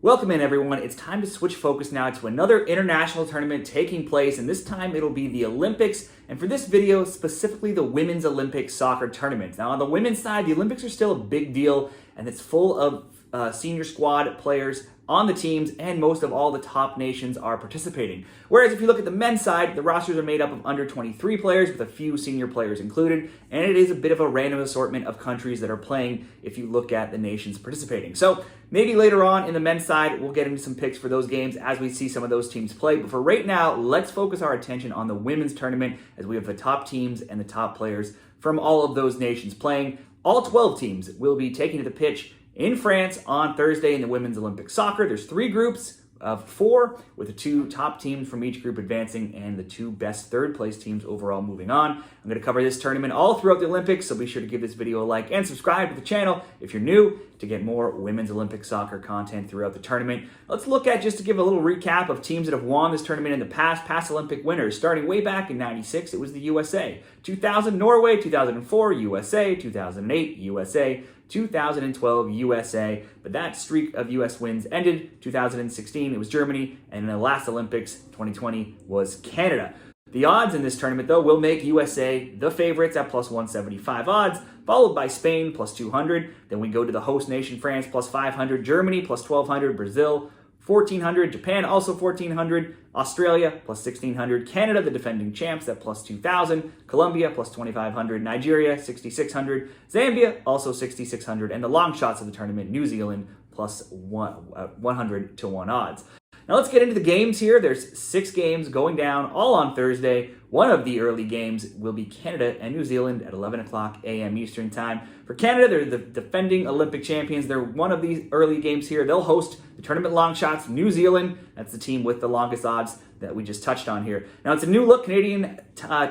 Welcome in, everyone. It's time to switch focus now to another international tournament taking place, and this time it'll be the Olympics, and for this video, specifically the Women's Olympic Soccer Tournament. Now, on the women's side, the Olympics are still a big deal, and it's full of senior squad players on the teams, and most of all the top nations are participating. Whereas if you look at the men's side, the rosters are made up of under 23 players with a few senior players included, and it is a bit of a random assortment of countries that are playing if you look at the nations participating. So maybe later on in the men's side, we'll get into some picks for those games as we see some of those teams play. But for right now, let's focus our attention on the women's tournament as we have the top teams and the top players from all of those nations playing. All 12 teams will be taking to the pitch in France on Thursday in the Women's Olympic Soccer. There's 3 groups of 4, with the 2 top teams from each group advancing and the 2 best third-place teams overall moving on. I'm going to cover this tournament all throughout the Olympics, so be sure to give this video a like and subscribe to the channel if you're new to get more Women's Olympic Soccer content throughout the tournament. Let's look at, just to give a little recap of teams that have won this tournament in the past Olympic winners. Starting way back in '96, it was the USA. 2000, Norway. 2004, USA. 2008, USA. 2012, USA, but that streak of US wins ended. 2016, it was Germany, and in the last Olympics, 2020, was Canada. The odds in this tournament, though, will make USA the favorites at plus 175 odds, followed by Spain plus 200. Then we go to the host nation, France, plus 500, Germany plus 1,200, Brazil 1,400, Japan also 1,400, Australia plus 1,600, Canada, the defending champs, at plus 2,000, Colombia plus 2,500, Nigeria 6,600, Zambia also 6,600, and the long shots of the tournament, New Zealand plus 100 to 1 odds. Now let's get into the games here. There's 6 games going down, all on Thursday. One of the early games will be Canada and New Zealand at 11 o'clock a.m. Eastern Time. For Canada, they're the defending Olympic champions. They're one of these early games here. They'll host the tournament long shots, New Zealand. That's the team with the longest odds that we just touched on here. Now, it's a new look Canadian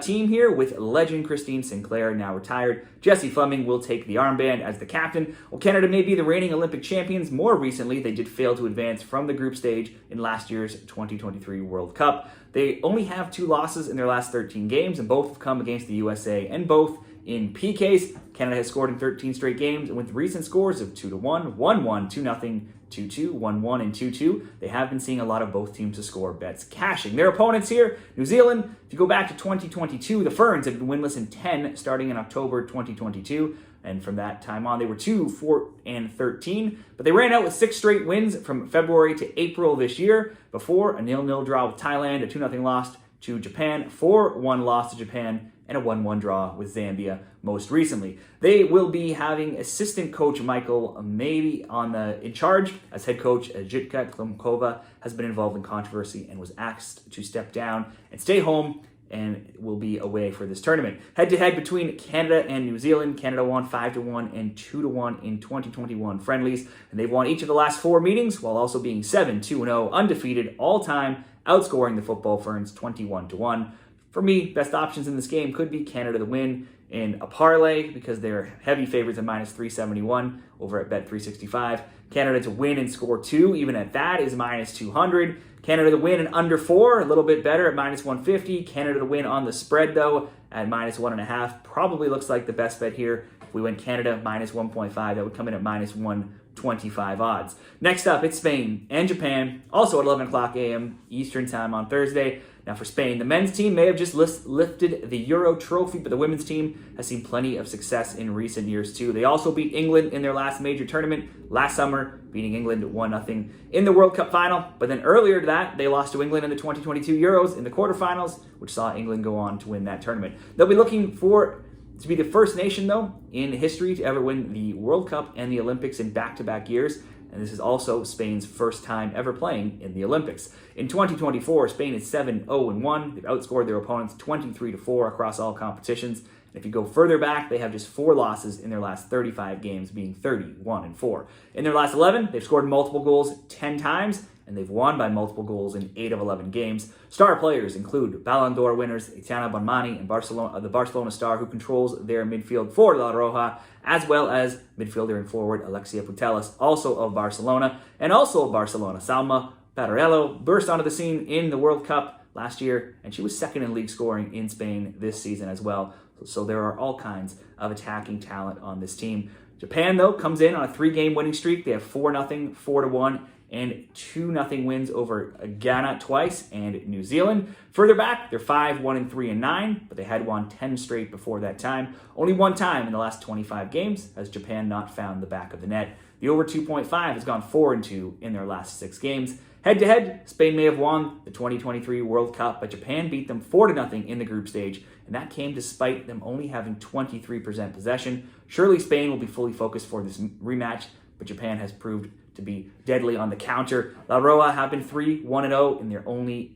team here with legend Christine Sinclair, now retired. Jessie Fleming will take the armband as the captain. While Canada may be the reigning Olympic champions, more recently they did fail to advance from the group stage in last year's 2023 World Cup. They only have 2 losses in their last 13 games, and both have come against the USA, and both in PKs. Canada has scored in 13 straight games, and with recent scores of 2-1, 1-1, 2-0, 2-2, 1-1, and 2-2, they have been seeing a lot of both teams to score bets cashing. Their opponents here, New Zealand, if you go back to 2022, the Ferns have been winless in 10 starting in October 2022, and from that time on, they were 2-4-13, but they ran out with 6 straight wins from February to April this year, before a 0-0 draw with Thailand, a 2-0 loss to Japan, 4-1 loss to Japan, and a 1-1 draw with Zambia most recently. They will be having assistant coach Michael maybe in charge, as head coach Jitka Klimkova has been involved in controversy and was asked to step down and stay home, and will be away for this tournament. Head-to-head between Canada and New Zealand, Canada won 5-1 and 2-1 in 2021 friendlies, and they've won each of the last 4 meetings, while also being 7-2-0, undefeated all-time, outscoring the Football Ferns 21-1. For me, best options in this game could be Canada to win in a parlay, because they're heavy favorites at minus 371 over at Bet365. Canada to win and score 2, even at that, is minus 200. Canada to win and under 4, a little bit better at minus 150. Canada to win on the spread, though, at minus 1.5. Probably looks like the best bet here. If we went Canada minus 1.5, that would come in at minus 125 odds. Next up, it's Spain and Japan, also at 11 o'clock a.m. Eastern Time on Thursday. Now for Spain, the men's team may have just lifted the Euro trophy, but the women's team has seen plenty of success in recent years too. They also beat England in their last major tournament last summer, beating England 1-0 in the World Cup final. But then earlier to that, they lost to England in the 2022 Euros in the quarterfinals, which saw England go on to win that tournament. They'll be looking to be the first nation, though, in history to ever win the World Cup and the Olympics in back-to-back years. And this is also Spain's first time ever playing in the Olympics. In 2024, Spain is 7-0-1. They've outscored their opponents 23-4 across all competitions. And if you go further back, they have just 4 losses in their last 35 games, being 31-4. In their last 11, they've scored multiple goals 10 times, and they've won by multiple goals in 8 of 11 games. Star players include Ballon d'Or winners Aitana Bonmati and the Barcelona star who controls their midfield for La Roja, as well as midfielder and forward Alexia Putellas, also of Barcelona, and also of Barcelona, Salma Paralelo, burst onto the scene in the World Cup last year, and she was second in league scoring in Spain this season as well. So there are all kinds of attacking talent on this team. Japan, though, comes in on a 3-game winning streak. They have 4-0, 4-1, and 2-0 wins over Ghana twice and New Zealand. Further back, they're 5-1, 3-9, but they had won 10 straight before that time. Only one time in the last 25 games has Japan not found the back of the net. The over 2.5 has gone 4-2 in their last 6 games. Head-to-head, Spain may have won the 2023 World Cup, but Japan beat them 4-0 in the group stage, and that came despite them only having 23% possession. Surely Spain will be fully focused for this rematch, but Japan has proved to be deadly on the counter. La Roa have been 3-1-0 in their only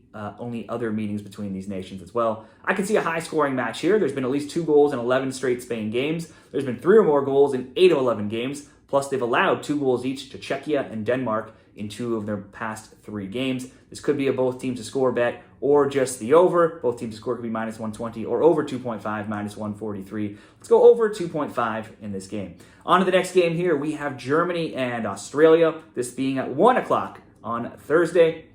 other meetings between these nations as well. I can see a high-scoring match here. There's been at least 2 goals in 11 straight Spain games. There's been 3 or more goals in 8 of 11 games, plus they've allowed 2 goals each to Czechia and Denmark in 2 of their past 3 games. This could be a both teams to score bet or just the over. Both teams to score could be minus 120 or over 2.5, minus 143. Let's go over 2.5 in this game. On to the next game here. We have Germany and Australia, this being at 1 o'clock on Thursday.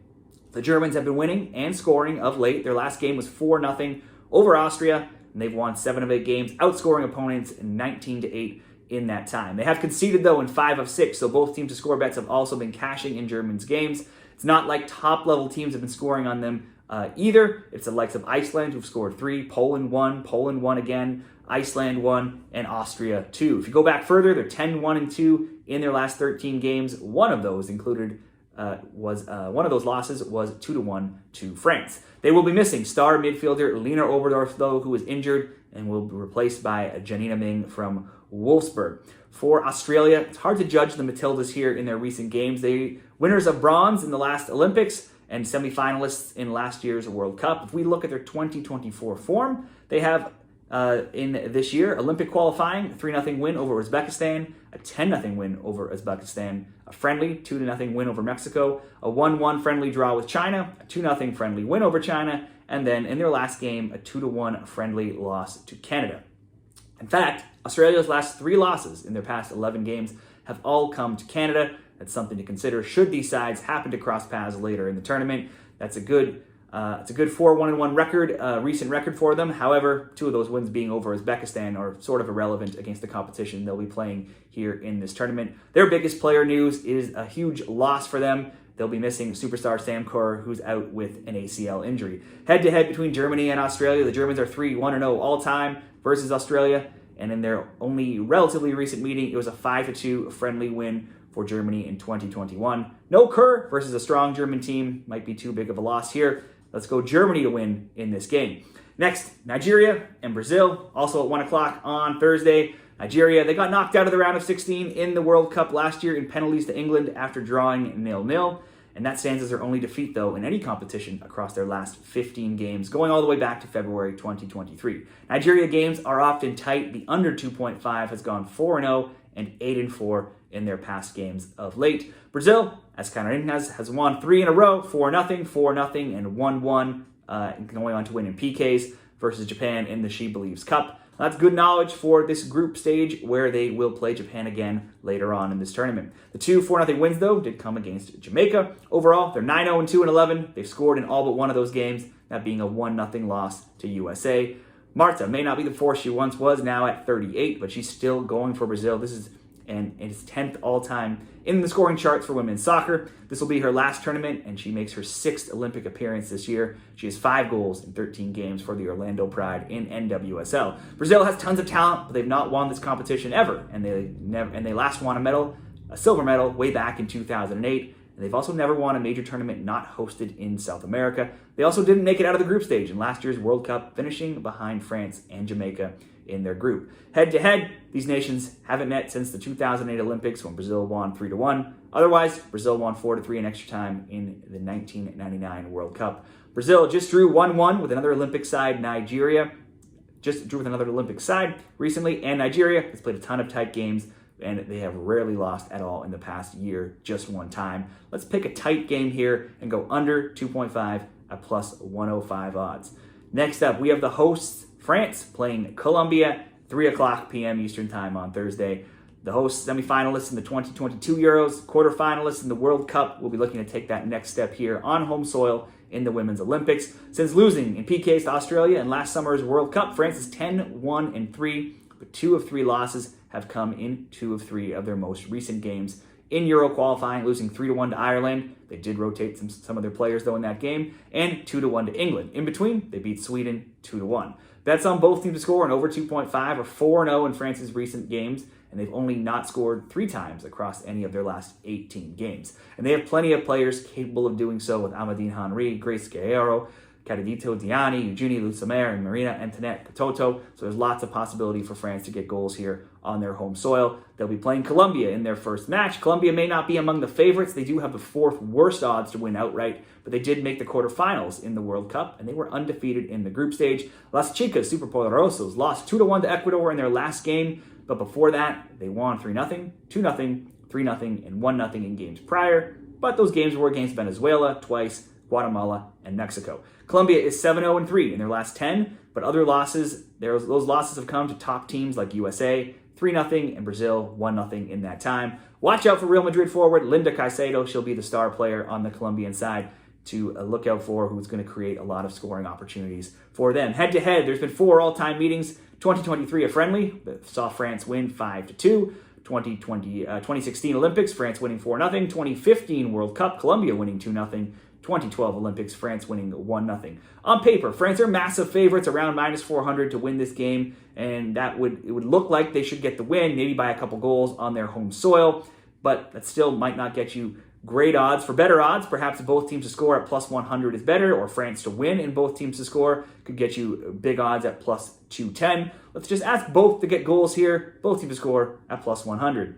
The Germans have been winning and scoring of late. Their last game was 4-0 over Austria, and they've won 7 of 8 games, outscoring opponents 19-8 in that time. They have conceded, though, in 5 of 6, so both teams to score bets have also been cashing in Germans' games. It's not like top-level teams have been scoring on them either. It's the likes of Iceland, who've scored 3, Poland 1 again, Iceland 1, and Austria 2. If you go back further, they're 10-1-2 in their last 13 games. One of those losses was 2-1 to France. They will be missing star midfielder Lena Oberdorf, though, who is injured and will be replaced by Janina Ming from Wolfsburg. For Australia, it's hard to judge the Matildas here in their recent games. They winners of bronze in the last Olympics and semifinalists in last year's World Cup. If we look at their 2024 form, they have in this year Olympic qualifying, 3-0 win over Uzbekistan, a 10-0 win over Uzbekistan, a friendly 2-0 win over Mexico, a 1-1 friendly draw with China, a 2-0 friendly win over China, and then in their last game, a 2-1 friendly loss to Canada. In fact, Australia's last 3 losses in their past 11 games have all come to Canada. That's something to consider should these sides happen to cross paths later in the tournament. That's a good 4-1-1 record, recent record for them. However, 2 of those wins being over Uzbekistan are sort of irrelevant against the competition they'll be playing here in this tournament. Their biggest player news is a huge loss for them. They'll be missing superstar Sam Kerr, who's out with an ACL injury. Head-to-head between Germany and Australia, the Germans are 3-1-0 all-time versus Australia, and in their only relatively recent meeting, it was a 5-2 friendly win for Germany in 2021. No Kerr versus a strong German team might be too big of a loss here. Let's go Germany to win in this game. Next, Nigeria and Brazil, also at 1 o'clock on Thursday. Nigeria, they got knocked out of the round of 16 in the World Cup last year in penalties to England after drawing 0-0. And that stands as their only defeat, though, in any competition across their last 15 games, going all the way back to February 2023. Nigeria games are often tight. The under 2.5 has gone 4-0 and 8-4 in their past games of late. Brazil, as CANWNT has won 3 in a row, 4-0, 4-0, and 1-1, going on to win in PKs versus Japan in the She Believes Cup. That's good knowledge for this group stage where they will play Japan again later on in this tournament. The 2 4-0 wins, though, did come against Jamaica. Overall, they're 9-2-11. They've scored in all but one of those games, that being a 1-0 loss to USA. Marta may not be the force she once was, now at 38, but she's still going for Brazil. This is his 10th all-time in the scoring charts for women's soccer. This will be her last tournament, and she makes her 6th Olympic appearance this year. She has 5 goals in 13 games for the Orlando Pride in NWSL. Brazil has tons of talent, but they've not won this competition ever, and they last won a silver medal, way back in 2008. And they've also never won a major tournament not hosted in South America. They also didn't make it out of the group stage in last year's World Cup, finishing behind France and Jamaica in their group. Head-to-head, these nations haven't met since the 2008 Olympics when Brazil won 3-1. Otherwise, Brazil won 4-3 in extra time in the 1999 World Cup. Brazil just drew 1-1 with another Olympic side, Nigeria. Just drew with another Olympic side recently, and Nigeria has played a ton of tight games, and they have rarely lost at all in the past year, just one time. Let's pick a tight game here and go under 2.5 at plus 105 odds. Next up, we have the hosts, France, playing Colombia, 3 o'clock p.m. Eastern Time on Thursday. The hosts, semifinalists in the 2022 Euros, quarterfinalists in the World Cup, will be looking to take that next step here on home soil in the Women's Olympics. Since losing in PKs to Australia in last summer's World Cup, France is 10-1-3. The but 2 of 3 losses have come in 2 of 3 of their most recent games in Euro qualifying, losing 3-1 to Ireland. They did rotate some of their players, though, in that game, and 2-1 to England. In between, they beat Sweden 2-1. Bets on both teams to score and over 2.5 are 4-0 in France's recent games, and they've only not scored 3 times across any of their last 18 games. And they have plenty of players capable of doing so with Amandine Henry, Grace Guerrero, Cadidito Diani, Eugenie Lucemer, and Marina Antoinette Katoto. So there's lots of possibility for France to get goals here on their home soil. They'll be playing Colombia in their first match. Colombia may not be among the favorites. They do have the 4th worst odds to win outright, but they did make the quarterfinals in the World Cup, and they were undefeated in the group stage. Las Chicas Superpoderosos lost 2-1 to Ecuador in their last game, but before that, they won 3-0, 2-0, 3-0, and 1-0 in games prior. But those games were against Venezuela twice, Guatemala, and Mexico. Colombia is 7-0-3 in their last 10, but other losses, those losses have come to top teams like USA, 3-0, and Brazil, 1-0 in that time. Watch out for Real Madrid forward Linda Caicedo. She'll be the star player on the Colombian side to look out for, who's going to create a lot of scoring opportunities for them. Head-to-head, there's been 4 all-time meetings. 2023, a friendly, that saw France win 5-2. 2016 Olympics, France winning 4-0. 2015 World Cup, Colombia winning 2-0. 2012 Olympics, France winning 1-0. On paper, France are massive favorites, around -400 to win this game, and it would look like they should get the win, maybe by a couple goals on their home soil, but that still might not get you great odds. For better odds, perhaps both teams to score at +100 is better, or France to win and both teams to score could get you big odds at +210. Let's just ask both to get goals here, both teams to score at +100.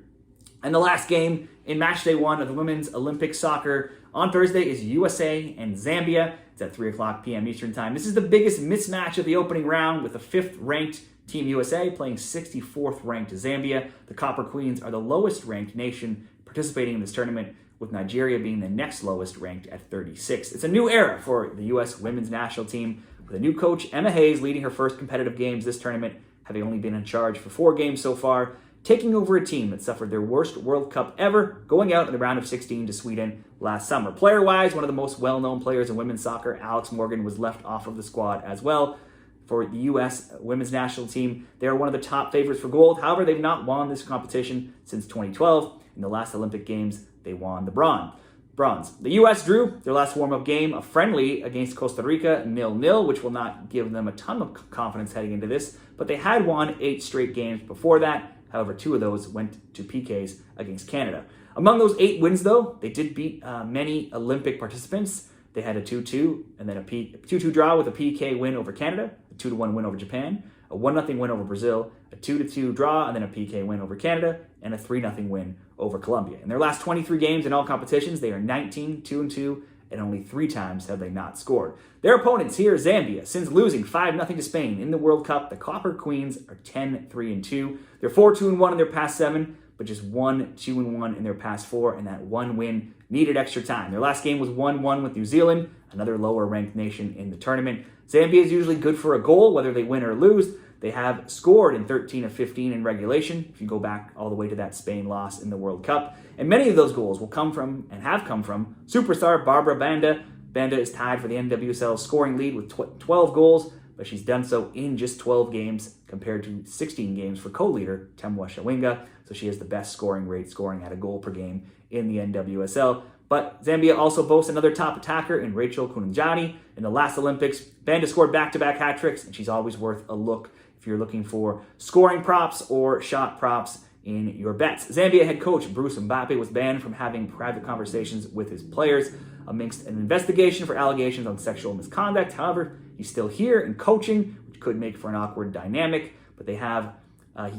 And the last game in Matchday 1 of the Women's Olympic Soccer on Thursday is USA and Zambia. It's at 3 o'clock p.m. Eastern Time. This is the biggest mismatch of the opening round, with the 5th-ranked Team USA playing 64th-ranked Zambia. The Copper Queens are the lowest-ranked nation participating in this tournament, with Nigeria being the next lowest ranked at 36. It's a new era for the U.S. women's national team, with a new coach, Emma Hayes, leading her first competitive games this tournament, having only been in charge for 4 games so far, taking over a team that suffered their worst World Cup ever, going out in the round of 16 to Sweden last summer. Player-wise, one of the most well-known players in women's soccer, Alex Morgan, was left off of the squad as well. For the U.S. women's national team, they are one of the top favorites for gold. However, they've not won this competition since 2012. In the last Olympic Games, they won the bronze. The U.S. drew their last warm-up game, a friendly against Costa Rica, 0-0, which will not give them a ton of confidence heading into this, but they had won 8 straight games before that. However, 2 of those went to PKs against Canada. Among those 8 wins, though, they did beat many Olympic participants. They had a 2-2 and then a 2-2 draw with a PK win over Canada, a 2-1 win over Japan, a 1-0 win over Brazil, a 2-2 draw and then a PK win over Canada, and a 3-0 win over Colombia. In their last 23 games in all competitions, they are 19-2-2, and only 3 times have they not scored. Their opponents here, Zambia, since losing 5-0 to Spain in the World Cup, the Copper Queens are 10-3-2. They're 4-2-1 in their past 7, but just 1-2-1 in their past 4, and that 1 win needed extra time. Their last game was 1-1 with New Zealand, another lower-ranked nation in the tournament. Zambia is usually good for a goal, whether they win or lose. They have scored in 13 of 15 in regulation, if you go back all the way to that Spain loss in the World Cup. And many of those goals will come from, and have come from, superstar Barbara Banda. Banda is tied for the NWSL scoring lead with 12 goals, but she's done so in just 12 games compared to 16 games for co-leader Temwa Shawinga. So she has the best scoring rate, scoring at a goal per game in the NWSL. But Zambia also boasts another top attacker in Rachel Kununjani. In the last Olympics, Banda scored back-to-back hat tricks, and she's always worth a look if you're looking for scoring props or shot props in your bets. Zambia head coach Bruce Mbappe was banned from having private conversations with his players amidst an investigation for allegations on sexual misconduct. However, he's still here and coaching, which could make for an awkward dynamic, but he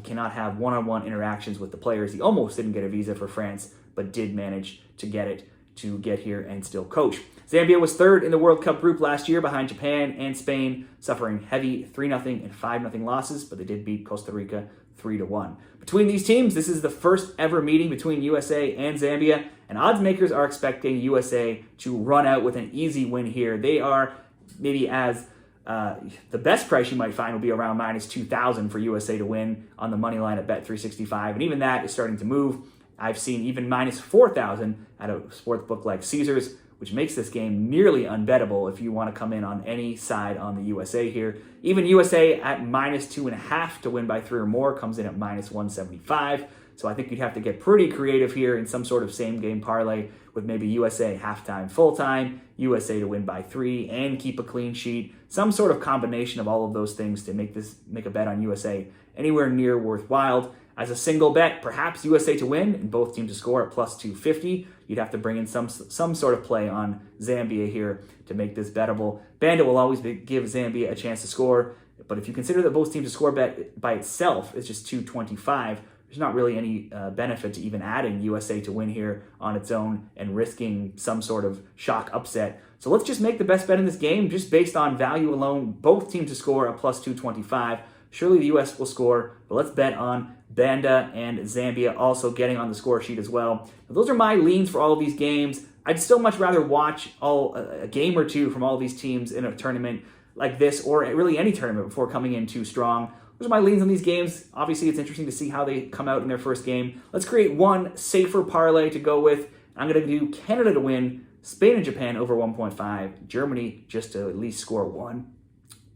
cannot have one-on-one interactions with the players. He almost didn't get a visa for France, but did manage to get here and still coach. Zambia was 3rd in the World Cup group last year behind Japan and Spain, suffering heavy 3-0 and 5-0 losses, but they did beat Costa Rica 3-1. Between these teams, this is the first ever meeting between USA and Zambia, and odds makers are expecting USA to run out with an easy win here. They are maybe the best price you might find will be around -2,000 for USA to win on the money line at Bet365, and even that is starting to move. I've seen even -4,000 at a sportsbook like Caesars, which makes this game nearly unbettable if you want to come in on any side on the USA here. Even USA at -2.5 to win by 3 or more comes in at -175. So I think you'd have to get pretty creative here in some sort of same game parlay with maybe USA halftime, full time, USA to win by 3 and keep a clean sheet. Some sort of combination of all of those things to make a bet on USA anywhere near worthwhile. As a single bet, perhaps USA to win and both teams to score at +250. You'd have to bring in some sort of play on Zambia here to make this bettable. Bandit will always give Zambia a chance to score, but if you consider that both teams to score bet by itself is just 225, there's not really any benefit to even adding USA to win here on its own and risking some sort of shock upset. So let's just make the best bet in this game just based on value alone. Both teams to score at +225. Surely the US will score, but let's bet on Banda and Zambia also getting on the score sheet as well. Now, those are my leans for all of these games. I'd still much rather watch a game or two from all of these teams in a tournament like this, or really any tournament, before coming in too strong. Those are my leans on these games. Obviously, it's interesting to see how they come out in their first game. Let's create one safer parlay to go with. I'm going to do Canada to win, Spain and Japan over 1.5, Germany just to at least score one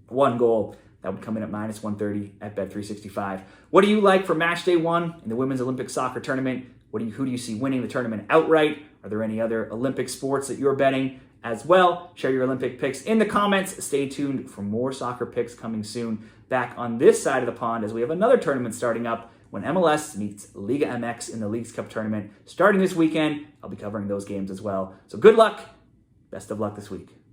goal. That would come in at -130 at Bet365. What do you like for Matchday 1 in the Women's Olympic Soccer Tournament? Who do you see winning the tournament outright? Are there any other Olympic sports that you're betting as well? Share your Olympic picks in the comments. Stay tuned for more soccer picks coming soon. Back on this side of the pond as we have another tournament starting up when MLS meets Liga MX in the Leagues Cup tournament starting this weekend. I'll be covering those games as well. So good luck. Best of luck this week.